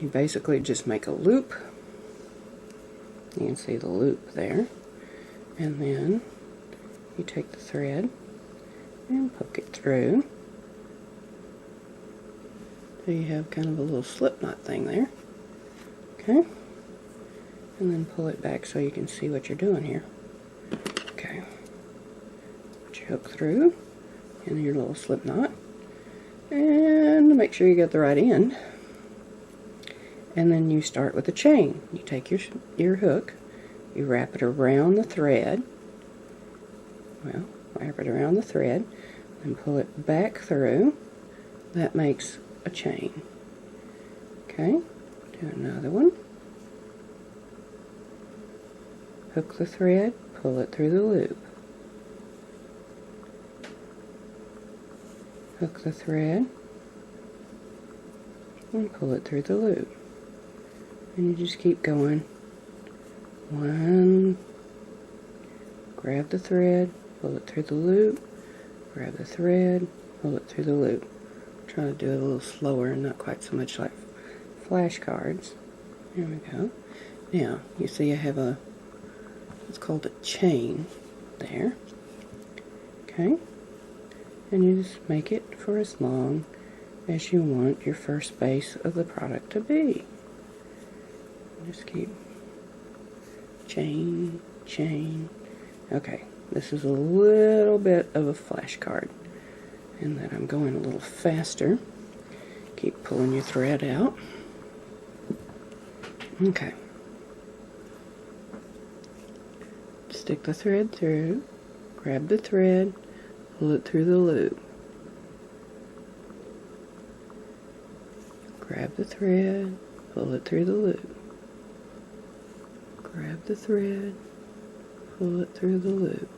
You basically just make a loop. You can see the loop there. And then you take the thread and poke it through. So you have kind of a little slip knot thing there. Okay? And then pull it back so you can see what you're doing here. Okay. Put your hook through in your little slip knot. And make sure you get the right end. And then you start with a chain. You take your hook, you wrap it around the thread. Well, wrap it around the thread, and pull it back through. That makes a chain. Okay, do another one. Hook the thread, pull it through the loop. Hook the thread, and pull it through the loop. And you just keep going. One, grab the thread, pull it through the loop, grab the thread, pull it through the loop. Try to do it a little slower and not quite so much like flashcards. There we go. Now, you see I have it's called a chain there. Okay? And you just make it for as long as you want your first base of the product to be. Just keep chain, chain. Okay, this is a little bit of a flashcard, and then I'm going a little faster. Keep pulling your thread out. Okay. Stick the thread through, grab the thread, pull it through the loop. Grab the thread, pull it through the loop. Grab the thread, pull it through the loop.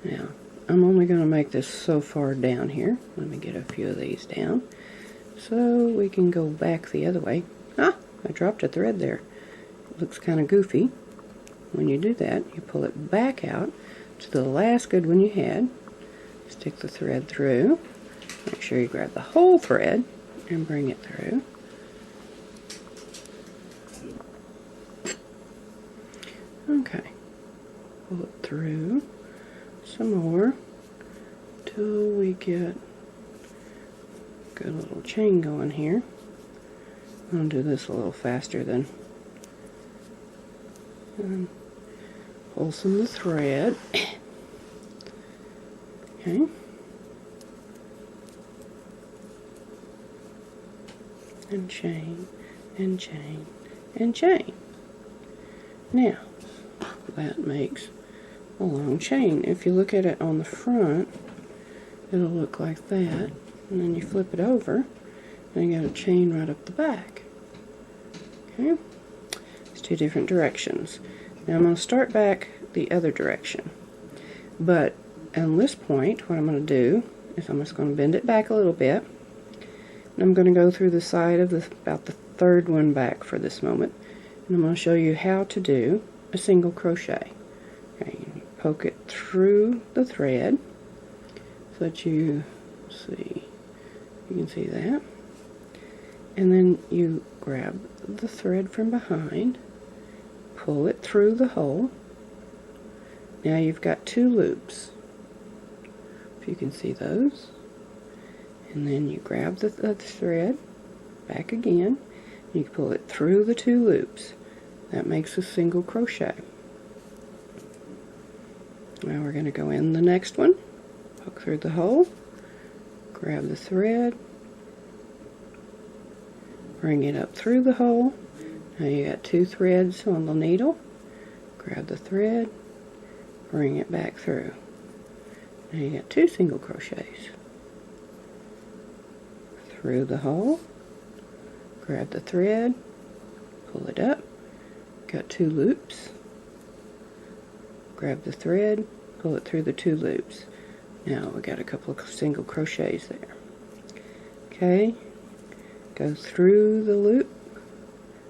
Now, I'm only going to make this so far down here. Let me get a few of these down so we can go back the other way. Ah, I dropped a thread there. It looks kind of goofy. When you do that, you pull it back out to the last good one you had. Stick the thread through. Make sure you grab the whole thread and bring it through. Okay, pull it through some more till we get a good little chain going here. I'm going to do this a little faster then. And pull some of the thread. Okay. And chain, and chain, and chain. Now, that makes a long chain. If you look at it on the front, it'll look like that. And then you flip it over, and you got a chain right up the back. Okay? It's two different directions. Now I'm going to start back the other direction. But on this point, what I'm going to do is I'm just going to bend it back a little bit. And I'm going to go through the side of about the third one back for this moment. And I'm going to show you how to do a single crochet. Okay, you poke it through the thread so that you can see that. And then you grab the thread from behind, pull it through the hole. Now you've got two loops, if you can see those. And then you grab the thread back again, you pull it through the two loops. That makes a single crochet. Now we're going to go in the next one, poke through the hole, grab the thread, bring it up through the hole. Now you got two threads on the needle, grab the thread, bring it back through. Now you got two single crochets. Through the hole, grab the thread, pull it up, got two loops, grab the thread, pull it through the two loops. Now we got a couple of single crochets there. Okay, go through the loop,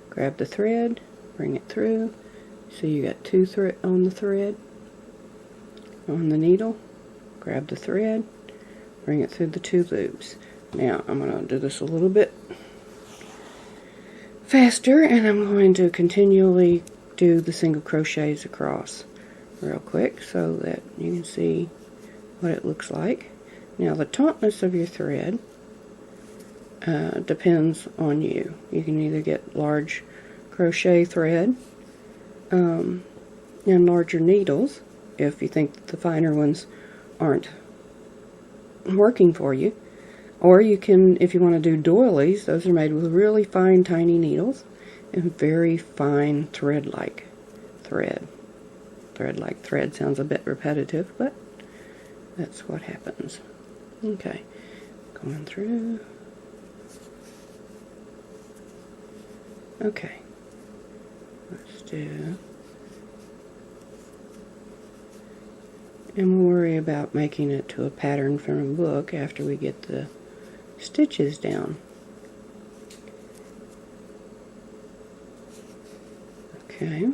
grab the thread, bring it through. So you got two thread on the thread, on the needle, grab the thread, bring it through the two loops. Now I'm going to do this a little bit faster, and I'm going to continually do the single crochets across real quick so that you can see what it looks like. Now the tautness of your thread depends on you. You can either get large crochet thread and larger needles if you think the finer ones aren't working for you. Or you can, if you want to do doilies, those are made with really fine, tiny needles and very fine thread-like thread. Thread-like thread sounds a bit repetitive, but that's what happens. Okay, going through. Okay, let's do, and we'll worry about making it to a pattern from a book after we get the stitches down. Okay.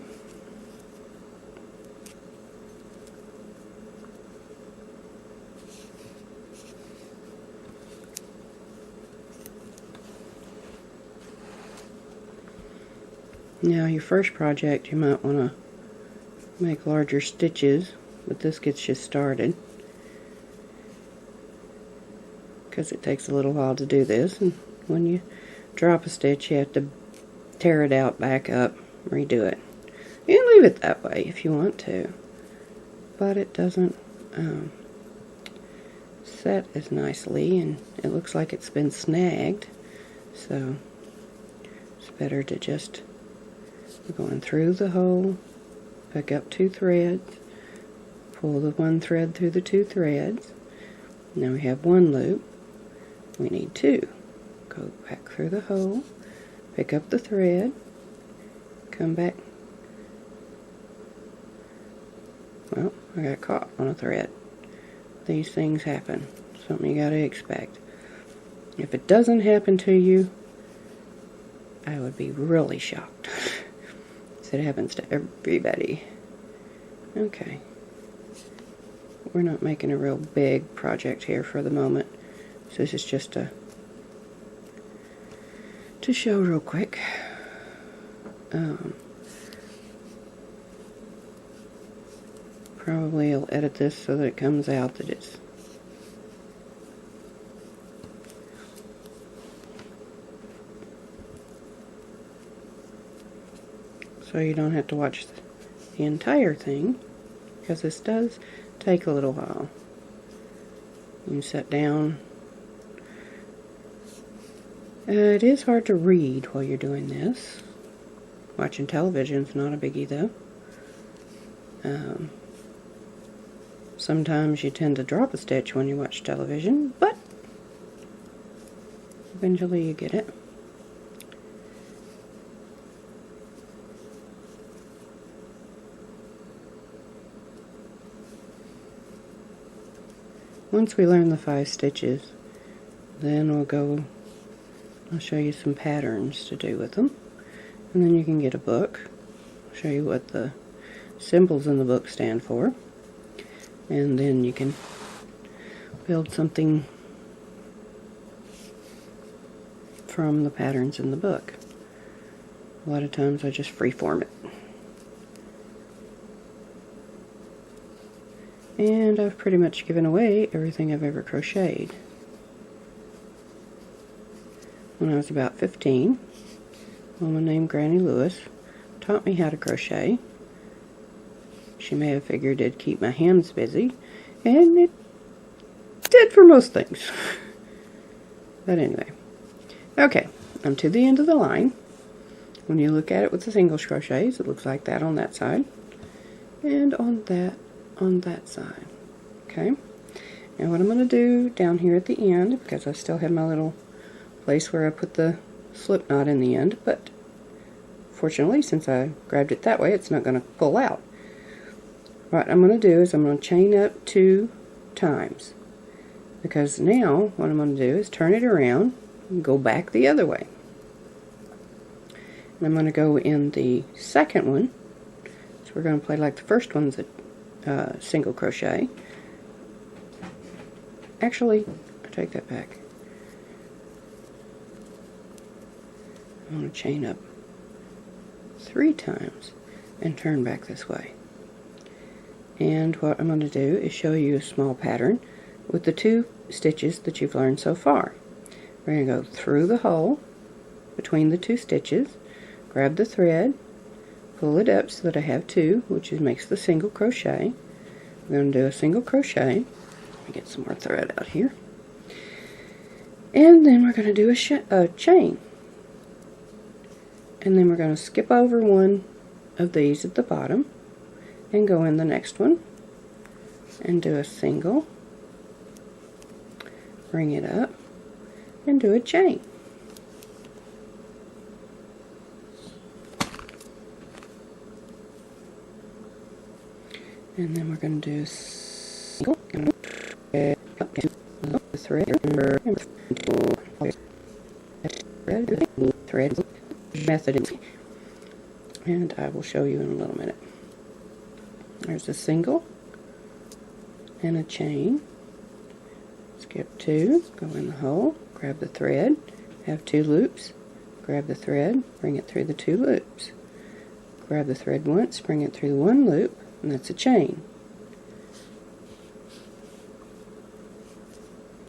Now your first project, you might want to make larger stitches, but this gets you started because it takes a little while to do this, and when you drop a stitch you have to tear it out, back up, redo it. You can leave it that way if you want to, but it doesn't set as nicely, and it looks like it's been snagged, so it's better to just going through the hole, pick up 2 threads, pull the 1 thread through the 2 threads. Now we have 1 loop. We need 2. Go back through the hole, pick up the thread, come back. Well, I got caught on a thread. These things happen. Something you got to expect. If it doesn't happen to you, I would be really shocked. It happens to everybody. Okay. We're not making a real big project here for the moment. So this is just to show real quick. Probably I'll edit this so that it comes out that it's so you don't have to watch the entire thing, because this does take a little while. You sit down. It is hard to read while you're doing this. Watching television's not a biggie though. Sometimes you tend to drop a stitch when you watch television, but eventually you get it. Once we learn the 5 stitches, then I'll show you some patterns to do with them. And then you can get a book. I'll show you what the symbols in the book stand for. And then you can build something from the patterns in the book. A lot of times I just freeform it. And I've pretty much given away everything I've ever crocheted. When I was about 15, a woman named Granny Lewis taught me how to crochet. She may have figured it'd keep my hands busy, and it did for most things. But anyway. Okay, I'm to the end of the line. When you look at it with the single crochets, it looks like that on that side, and on that side. Okay, and what I'm going to do down here at the end, because I still have my little place where I put the slip knot in the end, but fortunately since I grabbed it that way, it's not going to pull out. What I'm going to do is I'm going to chain up 2 times, because now what I'm going to do is turn it around and go back the other way. And I'm going to go in the second one, so we're going to play like the first one's a single crochet. Actually, I take that back. I'm going to chain up 3 times and turn back this way. And what I'm going to do is show you a small pattern with the 2 stitches that you've learned so far. We're going to go through the hole between the 2 stitches, grab the thread, pull it up so that I have 2, which makes the single crochet. We're going to do a single crochet. Let me get some more thread out here. And then we're going to do a chain. And then we're going to skip over one of these at the bottom and go in the next one and do a single, bring it up, and do a chain. And then we're going to do a single and the thread method, and I will show you in a little minute. There's a single and a chain. Skip 2, go in the hole, grab the thread, have 2 loops, grab the thread, bring it through the 2 loops, grab the thread once, bring it through the 1 loop, and that's a chain.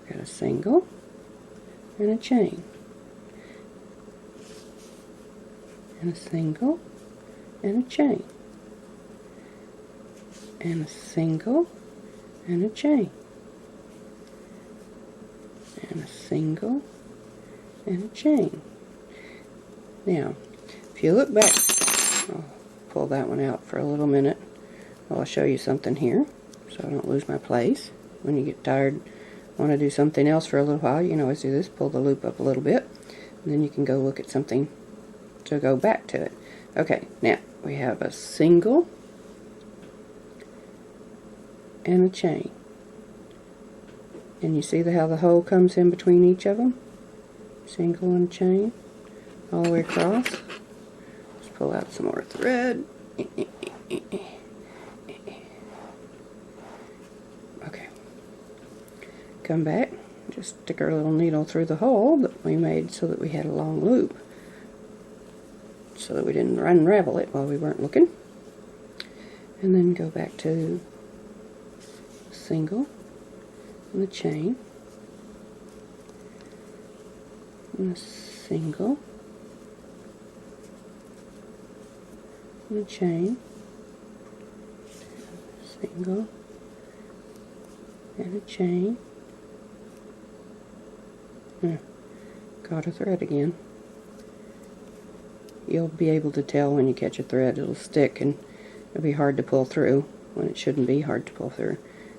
Got a single and a chain, and a single and a chain, and a single and a chain, and a single and a chain. Now, if you look back, I'll pull that one out for a little minute. I'll show you something here so I don't lose my place. When you get tired, want to do something else for a little while, you can always do this, pull the loop up a little bit, and then you can go look at something to go back to it. Okay, now we have a single and a chain. And you see how the hole comes in between each of them? Single and a chain all the way across. Let's pull out some more thread. Okay. Come back, just stick our little needle through the hole that we made so that we had a long loop, so that we didn't unravel it while we weren't looking. And then go back to the single and the chain, and a single and a chain, single and a chain. Caught a thread again. You'll be able to tell when you catch a thread. It'll stick and it'll be hard to pull through when it shouldn't be hard to pull through.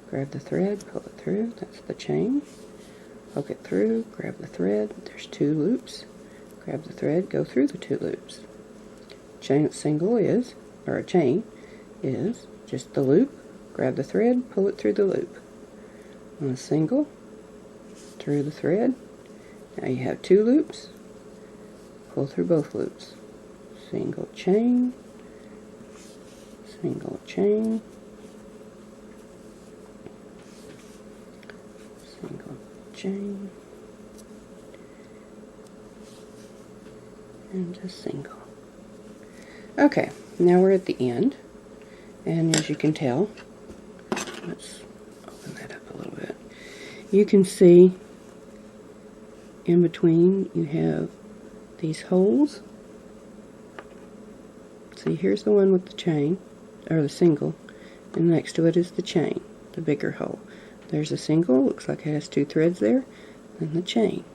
Grab the thread, pull it through, that's the chain. Poke it through, grab the thread, there's 2 loops. Grab the thread, go through the 2 loops. Chain single is, or a chain, is just the loop. Grab the thread, pull it through the loop. On a single, through the thread. Now you have 2 loops. Pull through both loops. Single chain, single chain, single chain, and a single. Okay, now we're at the end, and as you can tell, let's open that up a little bit. You can see in between you have these holes. See, here's the one with the chain, or the single, and next to it is the chain, the bigger hole. There's a single, looks like it has 2 threads there, and the chain.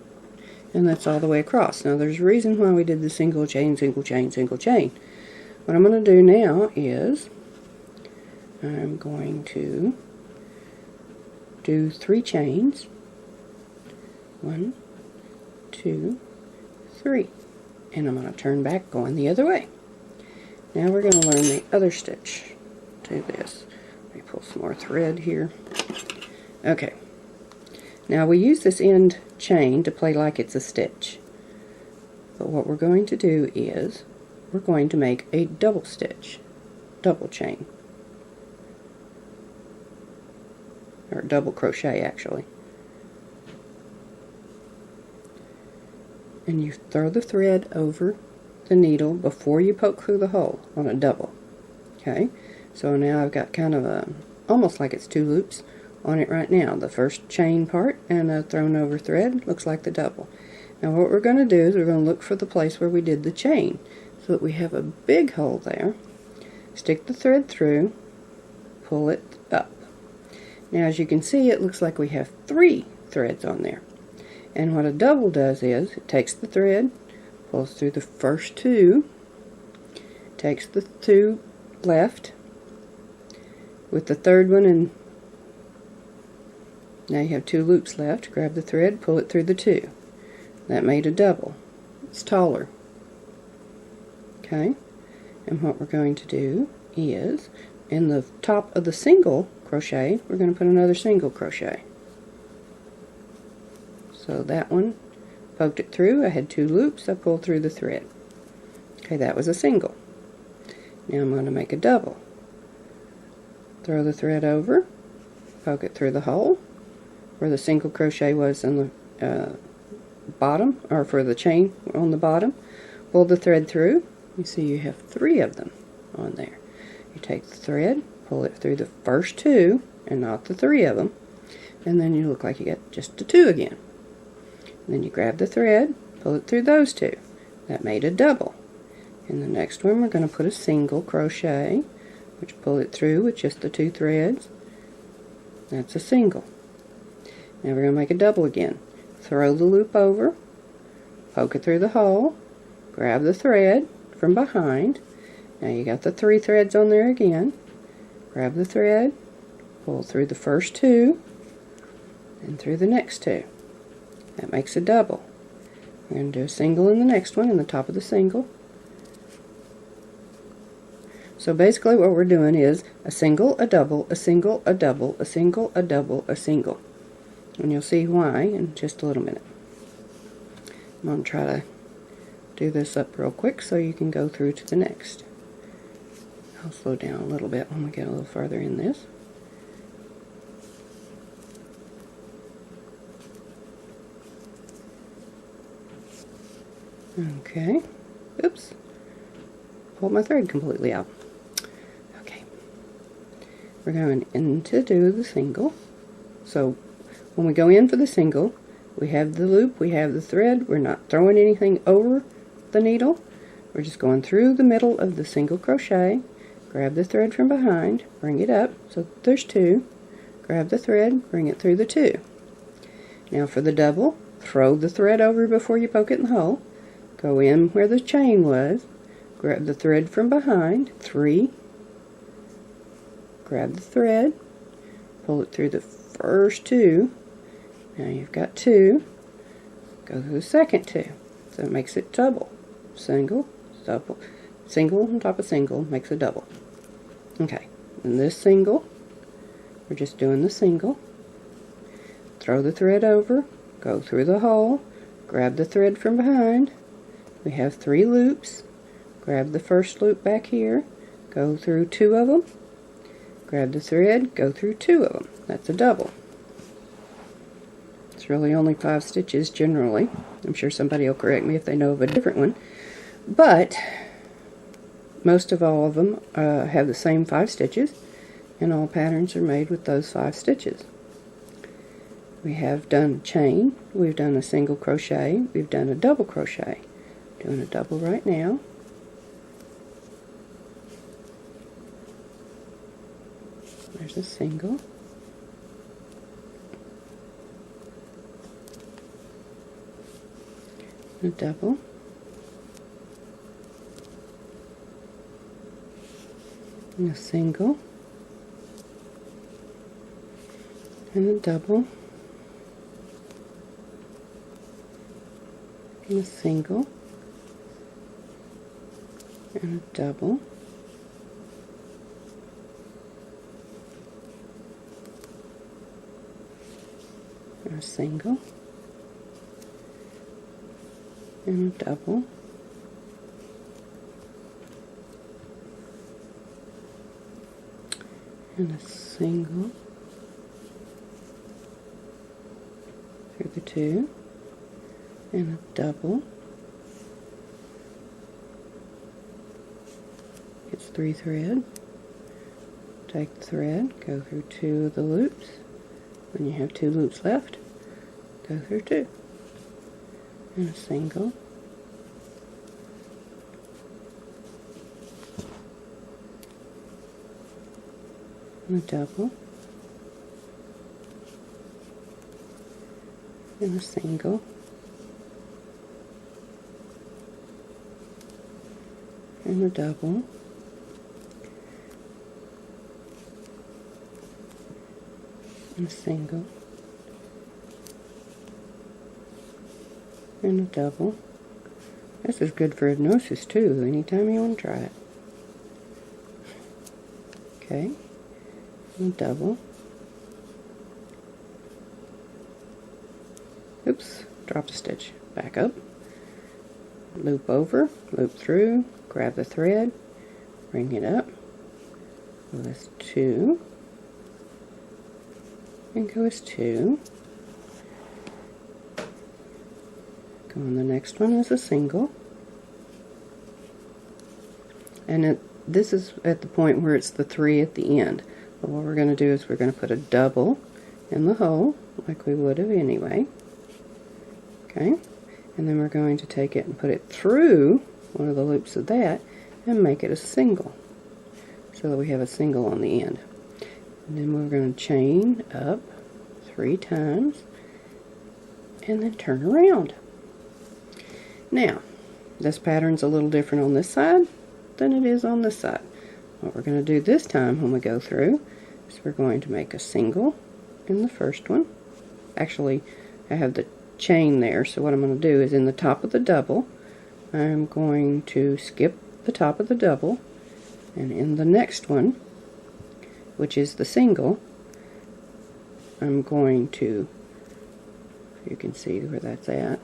And that's all the way across. Now there's a reason why we did the single chain, single chain, single chain. What I'm going to do now is I'm going to do 3 chains. 1, 2, 3. And I'm going to turn back going the other way. Now we're going to learn the other stitch to this. Let me pull some more thread here. Okay. Now we use this end chain to play like it's a stitch. But what we're going to do is we're going to make a double stitch, double chain, or double crochet actually. and you throw the thread over the needle before you poke through the hole on a double. Okay, so now I've got kind of a, almost like it's 2 loops on it right now. The first chain part and a thrown over thread looks like the double. Now what we're going to do is we're going to look for the place where we did the chain so that we have a big hole there. Stick the thread through, pull it up. Now as you can see, it looks like we have 3 threads on there. And what a double does is it takes the thread, pulls through the first 2, takes the 2 left with the third one, and now you have 2 loops left. Grab the thread, pull it through the 2. That made a double. It's taller. Okay, and what we're going to do is in the top of the single crochet we're going to put another single crochet. So that one, poked it through, I had 2 loops, I pulled through the thread. Okay, that was a single. Now I'm going to make a double. Throw the thread over, poke it through the hole where the single crochet was in the bottom, or for the chain on the bottom. Pull the thread through. You see you have 3 of them on there. You take the thread, pull it through the first 2 and not the 3 of them, and then you look like you got just a 2 again. And then you grab the thread, pull it through those 2. That made a double. In the next one we're going to put a single crochet, which pull it through with just the 2 threads. That's a single. Now we're going to make a double again. Throw the loop over, poke it through the hole, grab the thread from behind. Now you got the 3 threads on there again. Grab the thread, pull through the first 2 and through the next 2. That makes a double. We're going to do a single in the next one, in the top of the single. So basically what we're doing is a single, a double, a single, a double, a single, a double, a single. And you'll see why in just a little minute. I'm going to try to do this up real quick so you can go through to the next. I'll slow down a little bit when we get a little further in this. Okay. Oops. Pulled my thread completely out. Okay. We're going in to do the single. So when we go in for the single, we have the loop, we have the thread, we're not throwing anything over the needle. We're just going through the middle of the single crochet, grab the thread from behind, bring it up, so there's 2, grab the thread, bring it through the 2. Now for the double, throw the thread over before you poke it in the hole, go in where the chain was, grab the thread from behind, 3, grab the thread, pull it through the first 2, now you've got 2, go through the second 2, so it makes it double, single, double, single on top of single makes a double. Okay, in this single, we're just doing the single, throw the thread over, go through the hole, grab the thread from behind, we have 3 loops, grab the first loop back here, go through 2 of them, grab the thread, go through 2 of them, that's a double. It's really only 5 stitches generally. I'm sure somebody will correct me if they know of a different one, but most of all of them have the same 5 stitches, and all patterns are made with those 5 stitches. We have done a chain, we've done a single crochet, we've done a double crochet. Doing a double right now. There's a single. A double. And a single. And a double. And a single. And a double, and a single, and a double, and a single through the 2, and a double it's 3 thread. Take the thread, go through 2 of the loops. When you have 2 loops left, go through 2. And a single. And a double. And a single. And a double. And a single. And a double. This is good for hypnosis too, anytime you want to try it. Okay. And a double. Oops, dropped a stitch. Back up. Loop over, loop through, grab the thread, bring it up. Go as 2. And go as 2. Go on the next one as a single. And this is at the point where it's the 3 at the end. But what we're going to do is we're going to put a double in the hole, like we would have anyway. Okay? And then we're going to take it and put it through one of the loops of that and make it a single. So that we have a single on the end. And then we're going to chain up 3 times and then turn around. Now, this pattern's a little different on this side than it is on this side. What we're going to do this time when we go through is we're going to make a single in the first one. Actually, I have the chain there, so what I'm going to do is in the top of the double, I'm going to skip the top of the double, and in the next one, which is the single, I'm going to, you can see where that's at,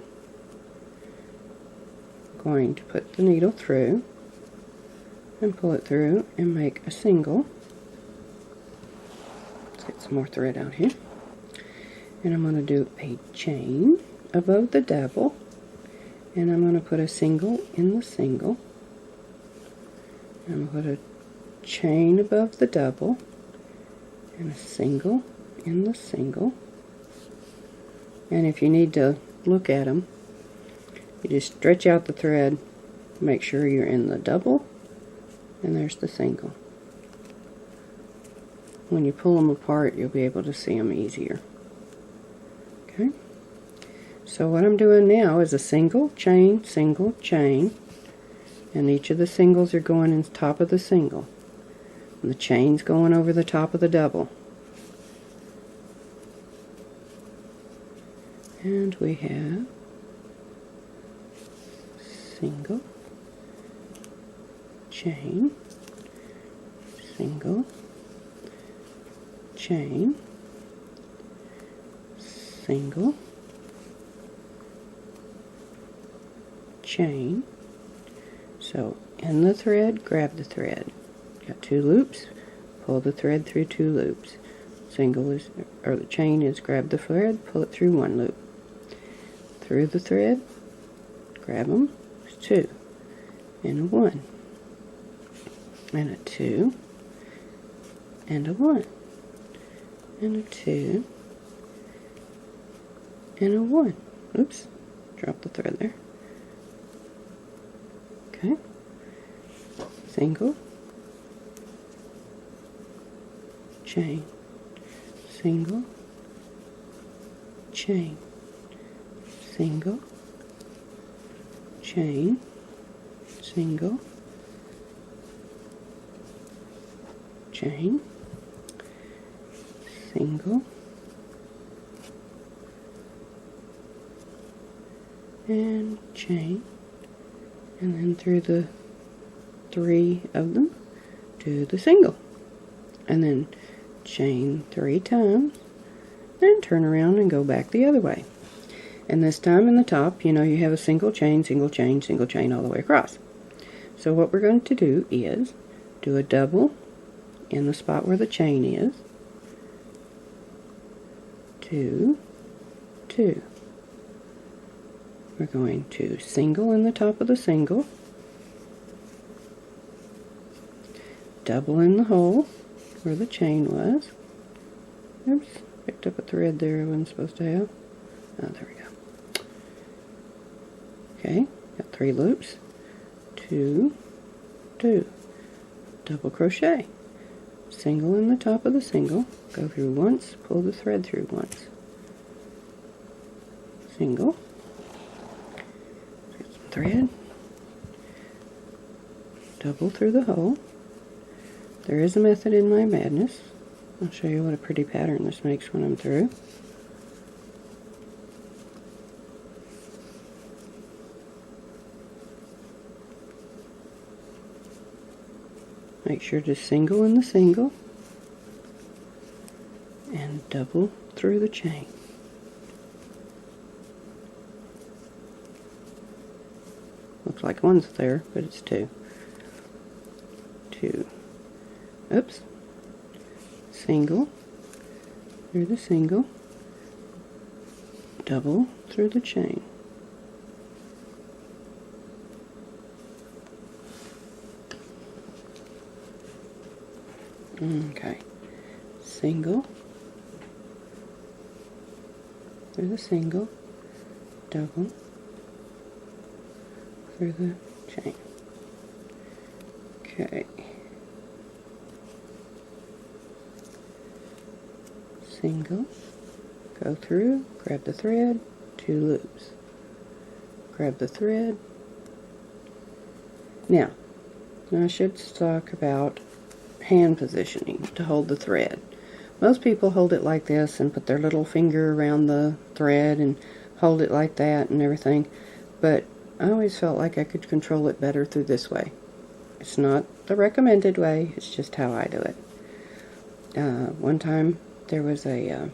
I'm going to put the needle through and pull it through and make a single. Let's get some more thread out here. And I'm going to do a chain above the double, and I'm going to put a single in the single. I'm going to put a chain above the double and a single in the single. And if you need to look at them, you just stretch out the thread, make sure you're in the double, and there's the single. When you pull them apart, you'll be able to see them easier. Okay, so what I'm doing now is a single, chain, and each of the singles are going in the top of the single. And the chain's going over the top of the double. And we have single, chain, single, chain, single, chain. So in the thread, grab the thread. Got 2 loops, pull the thread through 2 loops. Single is, or the chain is, grab the thread, pull it through 1 loop. Through the thread, grab them, 2, and a 1, and a 2, and a 1, and a 2, and a 1. Oops, drop the thread there. Okay, single, chain, single, chain, single, chain, single, chain, single, and chain, and then through the 3 of them do the single, and then chain 3 times and turn around and go back the other way. And this time in the top, you know, you have a single chain, single chain, single chain all the way across. So what we're going to do is do a double in the spot where the chain is, 2, 2. We're going to single in the top of the single, double in the hole where the chain was. Oops, picked up a thread there I wasn't supposed to have. Oh, there we go. Okay, got 3 loops. 2, 2. Double crochet. Single in the top of the single. Go through once, pull the thread through once. Single. Get some thread. Double through the hole. There is a method in my madness. I'll show you what a pretty pattern this makes when I'm through. Make sure to single in the single and double through the chain. Looks like one's there, but it's 2. 2. Oops. Single through the single, double through the chain. Okay. Single through the single, double through the chain. Okay. Single, go through, grab the thread, 2 loops. Grab the thread. Now I should talk about hand positioning to hold the thread. Most people hold it like this and put their little finger around the thread and hold it like that and everything, but I always felt like I could control it better through this way. It's not the recommended way, it's just how I do it. One time there was a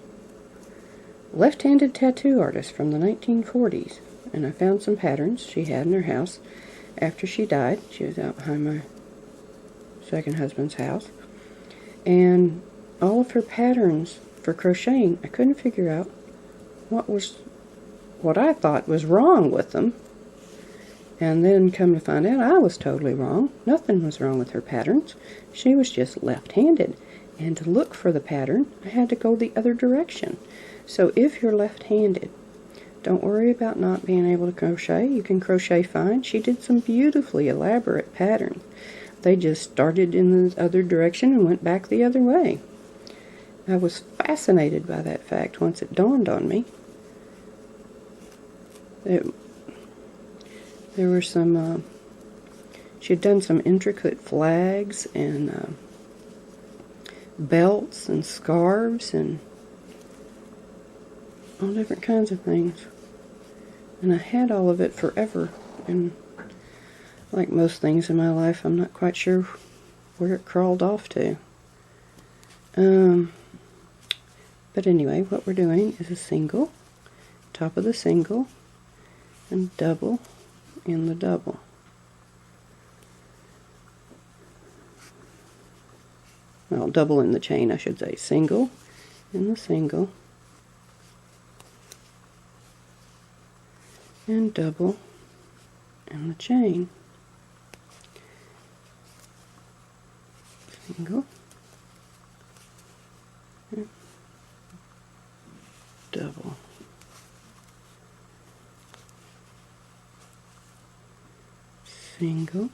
left-handed tattoo artist from the 1940s, and I found some patterns she had in her house after she died. She was out behind my second husband's house, and all of her patterns for crocheting, I couldn't figure out what I thought was wrong with them. And then come to find out I was totally wrong. Nothing was wrong with her patterns. She was just left-handed. And to look for the pattern, I had to go the other direction. So if you're left-handed, don't worry about not being able to crochet. You can crochet fine. She did some beautifully elaborate patterns. They just started in the other direction and went back the other way. I was fascinated by that fact once it dawned on me. There were some, she had done some intricate flags and belts and scarves and all different kinds of things. And I had all of it forever. And like most things in my life, I'm not quite sure where it crawled off to. But anyway, what we're doing is a single, top of the single, and double in the double. Well, double in the chain, I should say. Single in the single, and double in the chain. Single, and double. Single,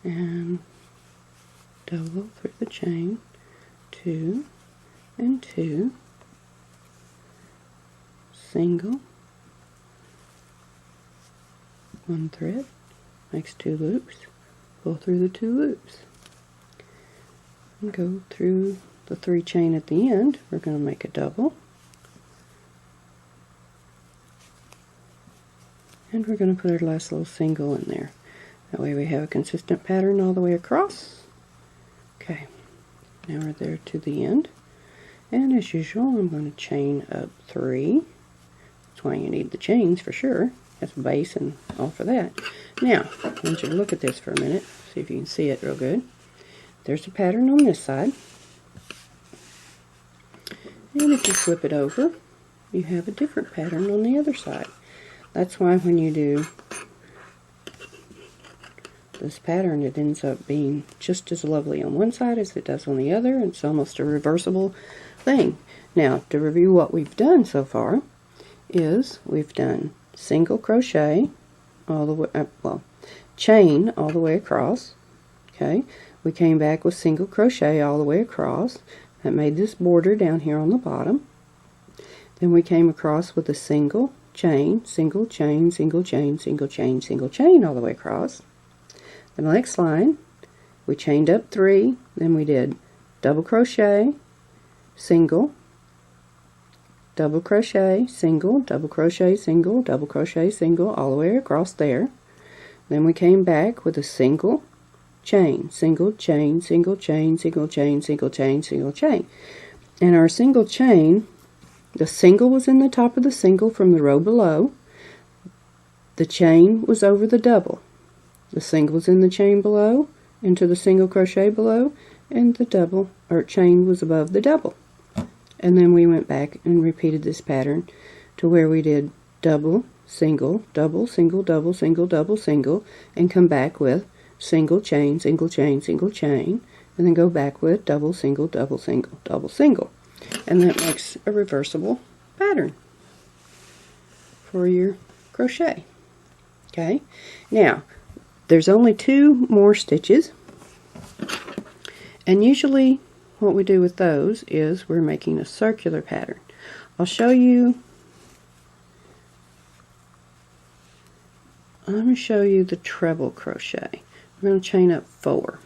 and double through the chain, 2 and 2, single, 1 thread, makes 2 loops, pull through the 2 loops, and go through the 3 chain at the end. We're going to make a double, and we're going to put our last little single in there. That way we have a consistent pattern all the way across. Okay, now we're there to the end. And as usual, I'm going to chain up 3. That's why you need the chains for sure. That's a base and all for that. Now, I want you to look at this for a minute. See if you can see it real good. There's a pattern on this side. And if you flip it over, you have a different pattern on the other side. That's why when you do this pattern, it ends up being just as lovely on one side as it does on the other. It's almost a reversible thing. Now, to review what we've done so far, is we've done single crochet all the way, chain all the way across. Okay, we came back with single crochet all the way across. That made this border down here on the bottom. Then we came across with a single chain, single chain, single chain, single chain, single chain all the way across. The next line, we chained up 3, then we did double crochet, single, double crochet, single, double crochet, single, double crochet, single, all the way across there. Then we came back with a single chain, single chain, single chain, single chain, single chain, single chain. And our single chain, the single was in the top of the single from the row below. The chain was over the double. The single was in the chain below, into the single crochet below, and the double or chain was above the double. And then we went back and repeated this pattern to where we did double, single, double, single, double, single, double, single, and come back with single chain, single chain, single chain, and then go back with double, single, double, single, double, single. And that makes a reversible pattern for your crochet. Okay, now there's only 2 more stitches, and usually what we do with those is we're making a circular pattern. I'll show you, I'm going to show you the treble crochet. We're going to chain up 4,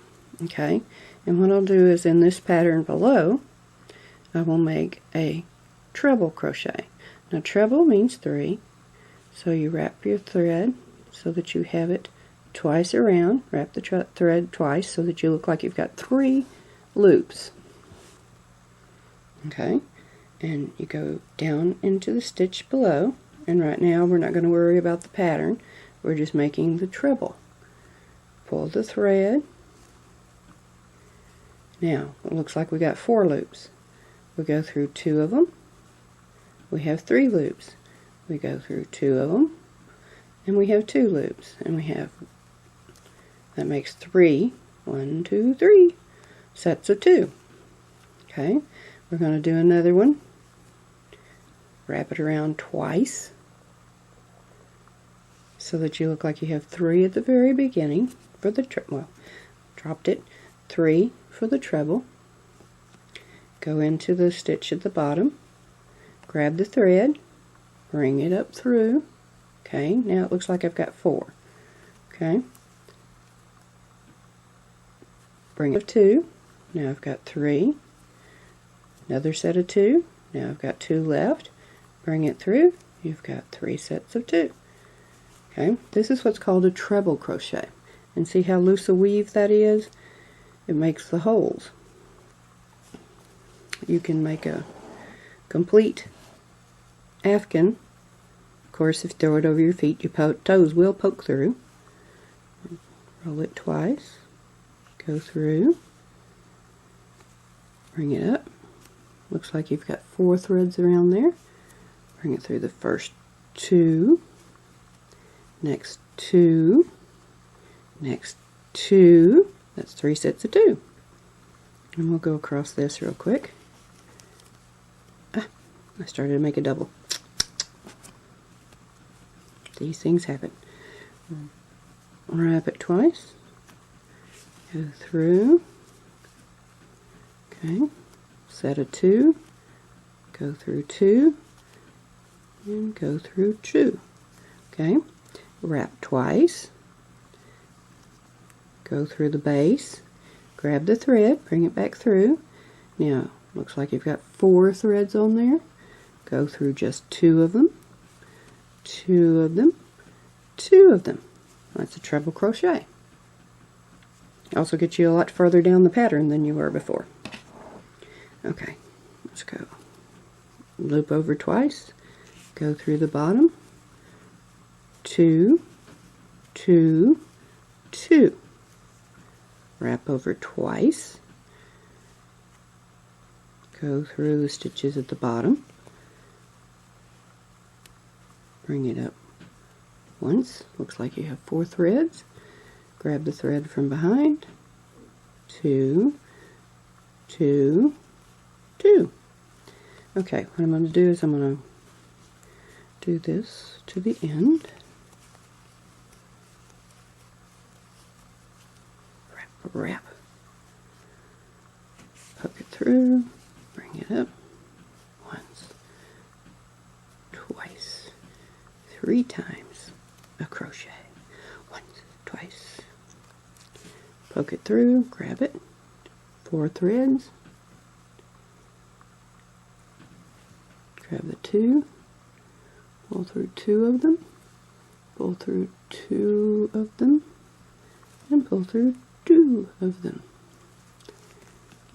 okay, and what I'll do is in this pattern below I will make a treble crochet. Now treble means 3, so you wrap your thread so that you have it twice around, wrap the thread twice so that you look like you've got 3 loops. Okay, and you go down into the stitch below, and right now we're not going to worry about the pattern, we're just making the treble. Pull the thread. Now it looks like we got 4 loops. We go through 2 of them, we have 3 loops. We go through 2 of them, and we have 2 loops, and we have, that makes 3, 1, 2, 3 sets of 2. Okay, we're going to do another one, wrap it around twice so that you look like you have 3 at the very beginning for the dropped it, 3 for the treble. Go into the stitch at the bottom, grab the thread, bring it up through. Okay, now it looks like I've got 4. Okay, bring it 2. Now I've got 3. Another set of 2. Now I've got 2 left. Bring it through. You've got 3 sets of 2. Okay, this is what's called a treble crochet. And see how loose a weave that is? It makes the holes. You can make a complete afghan. Of course, if you throw it over your feet, your toes will poke through. Roll it twice. Go through. Bring it up. Looks like you've got 4 threads around there. Bring it through the first 2. Next 2. Next 2. That's 3 sets of 2. And we'll go across this real quick. I started to make a double. These things happen. Wrap it twice. Go through. Okay. Set of 2. Go through 2. And go through 2. Okay. Wrap twice. Go through the base. Grab the thread. Bring it back through. Now, looks like you've got 4 threads on there. Go through just 2 of them. 2 of them. 2 of them. That's a treble crochet. Also gets you a lot further down the pattern than you were before. Okay, let's go. Loop over twice. Go through the bottom. 2, 2, 2. Wrap over twice. Go through the stitches at the bottom. Bring it up once. Looks like you have 4 threads. grab the thread from behind, 2, 2, 2. Okay, what I'm going to do is I'm going to do this to the end. Wrap. Poke it through, bring it up. Once, twice, 3 times a crochet. Once, twice. Poke it through, grab it. 4 threads. Grab the 2, pull through 2 of them, pull through 2 of them, and pull through 2 of them.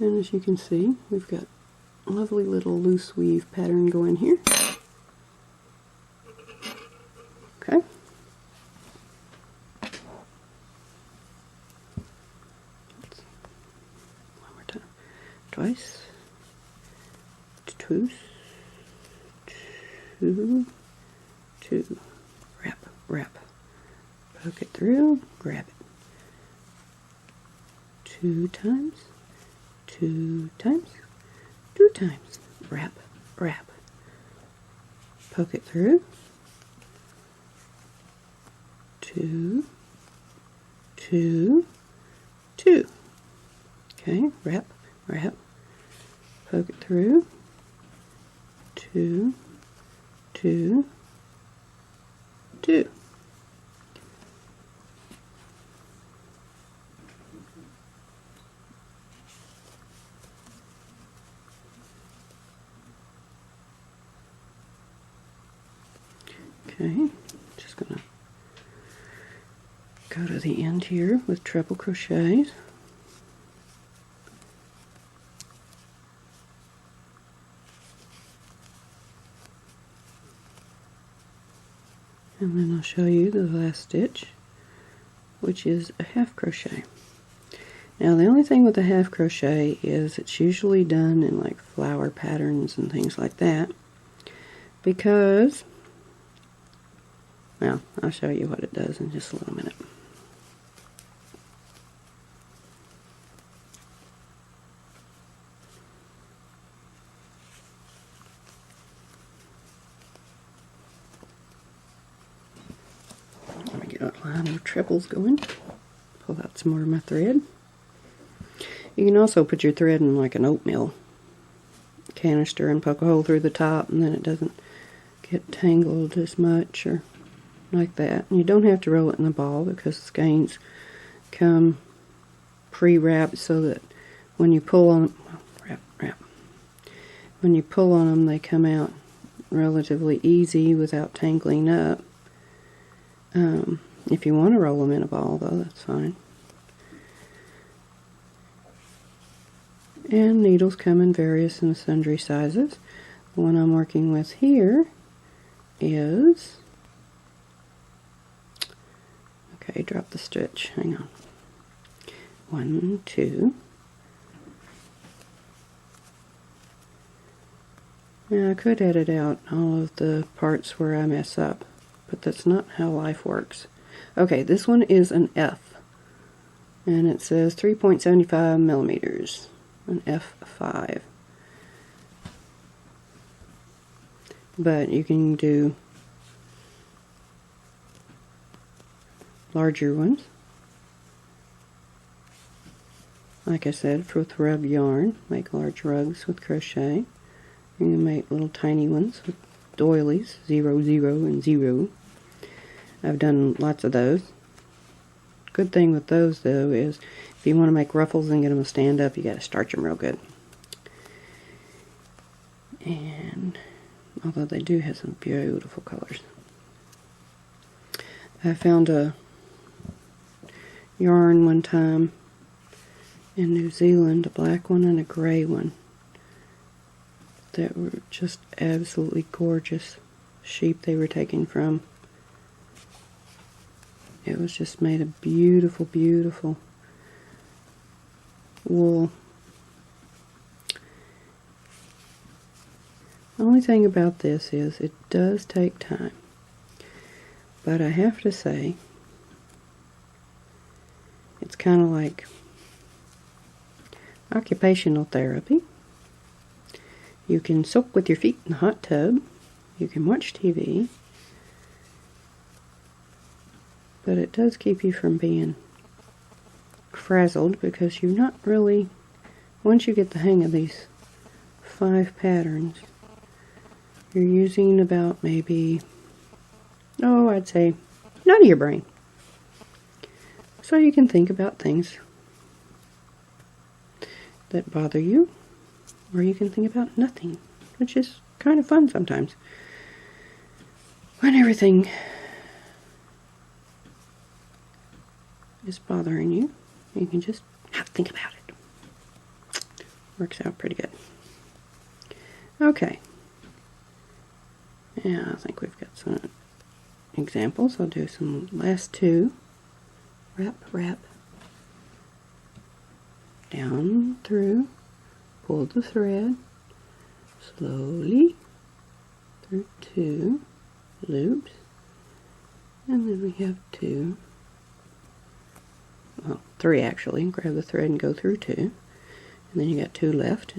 And as you can see, we've got a lovely little loose weave pattern going here. Okay. One more time. Twice. 2. 2, 2, wrap, poke it through, grab it. 2 times, 2 times, 2 times, wrap, poke it through, 2, 2, 2. Okay, wrap, poke it through, 2, 2, 2. Okay, just gonna go to the end here with treble crochets. And then I'll show you the last stitch, which is a half crochet. Now the only thing with a half crochet is it's usually done in like flower patterns and things like that, because, well, I'll show you what it does in just a little minute. Let me get a line of trebles going. Pull out some more of my thread. You can also put your thread in like an oatmeal canister and poke a hole through the top, and then it doesn't get tangled as much or like that. And you don't have to roll it in the ball because the skeins come pre-wrapped so that when you pull on them, when you pull on them, they come out relatively easy without tangling up. If you want to roll them in a ball, though, that's fine. And needles come in various and sundry sizes. The one I'm working with here is, okay, drop the stitch, hang on. 1, 2. Now I could edit out all of the parts where I mess up, but that's not how life works. Okay, this one is an F, and it says 3.75 millimeters, an F5. But you can do larger ones. Like I said, with rub yarn, make large rugs with crochet. You can make little tiny ones with doilies, 0, 0, and 0. I've done lots of those. Good thing with those, though, is if you want to make ruffles and get them to stand up, you got to starch them real good. And although they do have some beautiful colors. I found a yarn one time in New Zealand, a black one and a gray one, that were just absolutely gorgeous sheep they were taken from. It was just made of beautiful, beautiful wool. The only thing about this is it does take time. But I have to say, It's kind of like occupational therapy. You can soak with your feet in the hot tub. You can watch TV. But it does keep you from being frazzled because you're not really, once you get the hang of these 5 patterns, you're using about maybe, oh, I'd say none of your brain. So you can think about things that bother you, or you can think about nothing, which is kind of fun sometimes. When everything is bothering you, you can just not think about it. Works out pretty good. Okay. Yeah, I think we've got some examples. I'll do some last 2. Wrap, wrap. Down through. Pull the thread. Slowly. Through 2 loops. And then we have 2. Well, 3 actually. Grab the thread and go through 2. And then you got 2 left.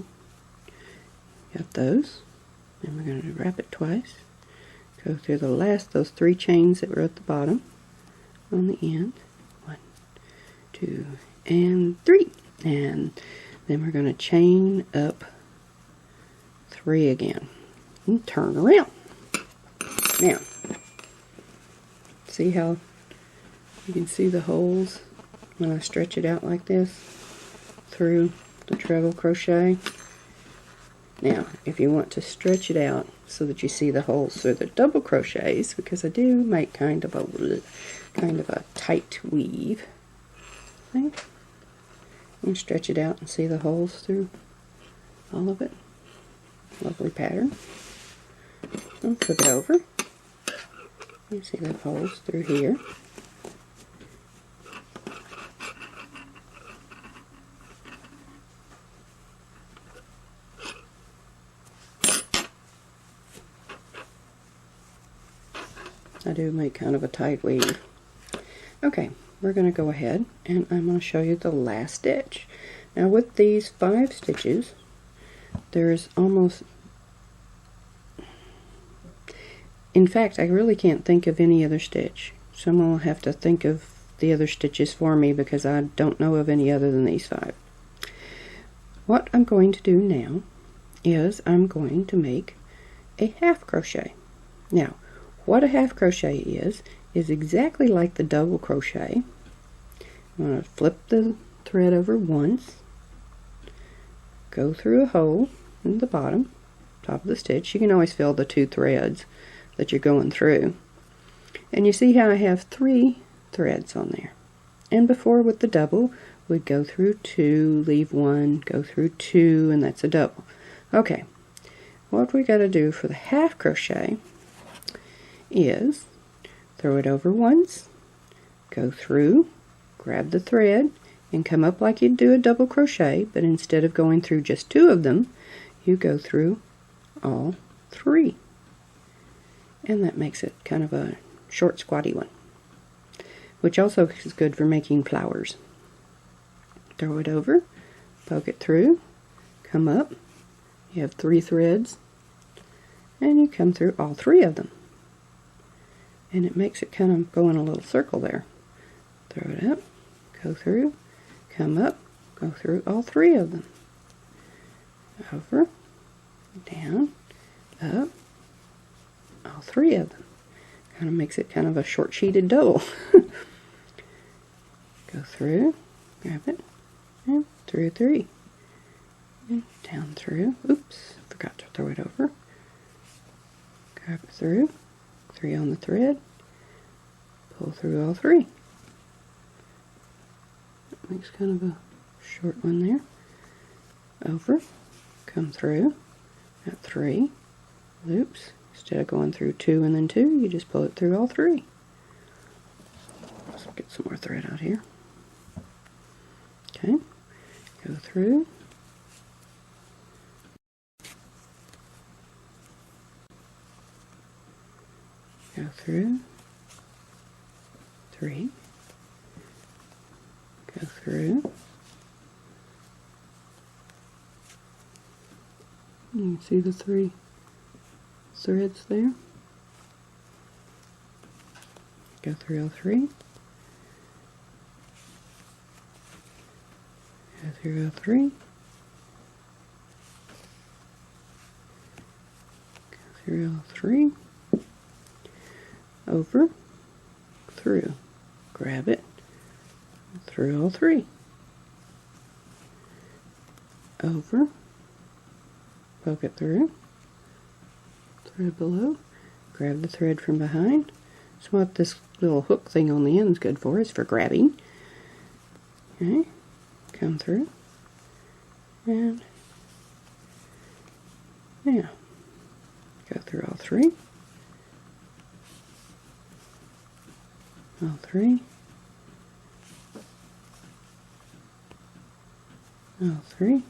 Got those. And we're going to wrap it twice. Go through the last, those 3 chains that were at the bottom on the end. 1, 2, and 3. And then we're going to chain up 3 again. And turn around. Now, see how you can see the holes when I stretch it out like this through the treble crochet? Now, if you want to stretch it out so that you see the holes through the double crochets, because I do make kind of a tight weave, see? And stretch it out and see the holes through all of it. Lovely pattern. I'll flip it over. You see the holes through here. I do make kind of a tight weave. Okay, we're going to go ahead and I'm going to show you the last stitch. Now with these 5 stitches, there's almost, in fact, I really can't think of any other stitch. Someone will have to think of the other stitches for me because I don't know of any other than these 5. What I'm going to do now is I'm going to make a half crochet. Now, what a half crochet is exactly like the double crochet. I'm going to flip the thread over once, go through a hole in the bottom, top of the stitch. You can always fill the 2 threads that you're going through. And you see how I have 3 threads on there. And before with the double, we'd go through 2, leave 1, go through 2, and that's a double. Okay, what we got to do for the half crochet is throw it over once, go through, grab the thread, and come up like you'd do a double crochet, but instead of going through just 2 of them, you go through all 3. And that makes it kind of a short, squatty one, which also is good for making flowers. Throw it over, poke it through, come up, you have 3 threads, and you come through all 3 of them. And it makes it kind of go in a little circle there. Throw it up, go through, come up, go through all 3 of them. Over, down, up, all 3 of them. Kind of makes it kind of a short sheeted double. Go through, grab it, and through 3. And down through, oops, forgot to throw it over. Grab it through, 3 on the thread, pull through all 3. That makes kind of a short one there. Over, come through, at 3 loops. Instead of going through 2 and then 2, you just pull it through all 3. Let's get some more thread out here. Okay, go through. Go through 3, Go through. You can see the 3 threads there. Go through all 3. Go through all 3. Go through all 3. Over, through. Grab it, through all 3. Over, poke it through, thread below, grab the thread from behind. So what this little hook thing on the end is good for is for grabbing. Okay, come through, and now go through all 3. All 3. All 3.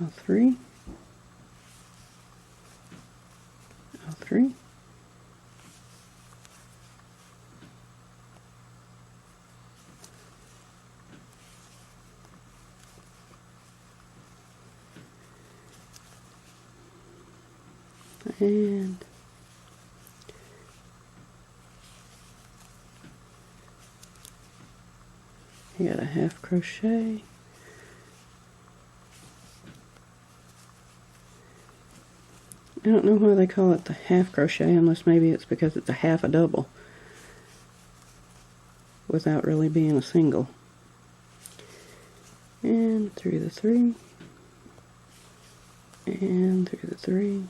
All 3. All 3. And you got a half crochet. I don't know why they call it the half crochet, unless maybe it's because it's a half a double without really being a single. And through the 3, and through the 3.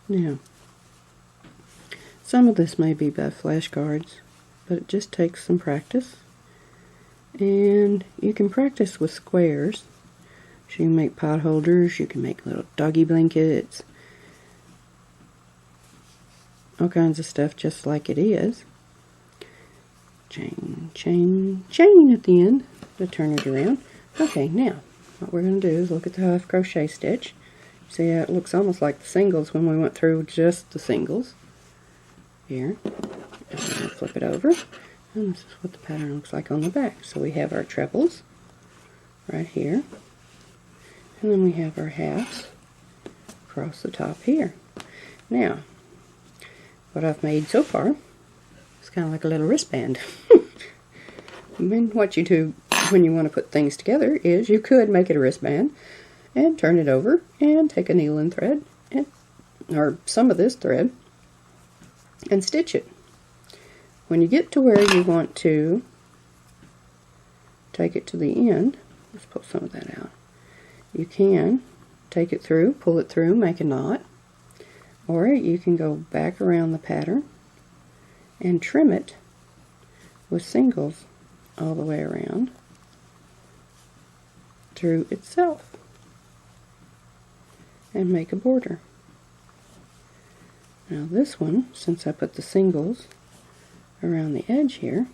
Now, some of this may be by flashcards, but it just takes some practice. And you can practice with squares. So you can make pot holders, you can make little doggy blankets, all kinds of stuff just like it is. Chain, chain, chain at the end to turn it around. Okay, now what we're going to do is look at the half crochet stitch. See how it looks almost like the singles when we went through just the singles. Here, and flip it over, and this is what the pattern looks like on the back. So we have our trebles right here, and then we have our halves across the top here. Now, what I've made so far is kind of like a little wristband. And what you do when you want to put things together is you could make it a wristband and turn it over and take a needle and thread, or some of this thread, and stitch it. When you get to where you want to take it to the end, let's pull some of that out. You can take it through, pull it through, make a knot, or you can go back around the pattern and trim it with singles all the way around through itself and make a border. Now this one, since I put the singles around the edge here,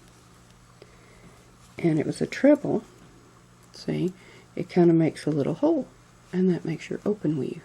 and it was a treble, see, it kind of makes a little hole, and that makes your open weave.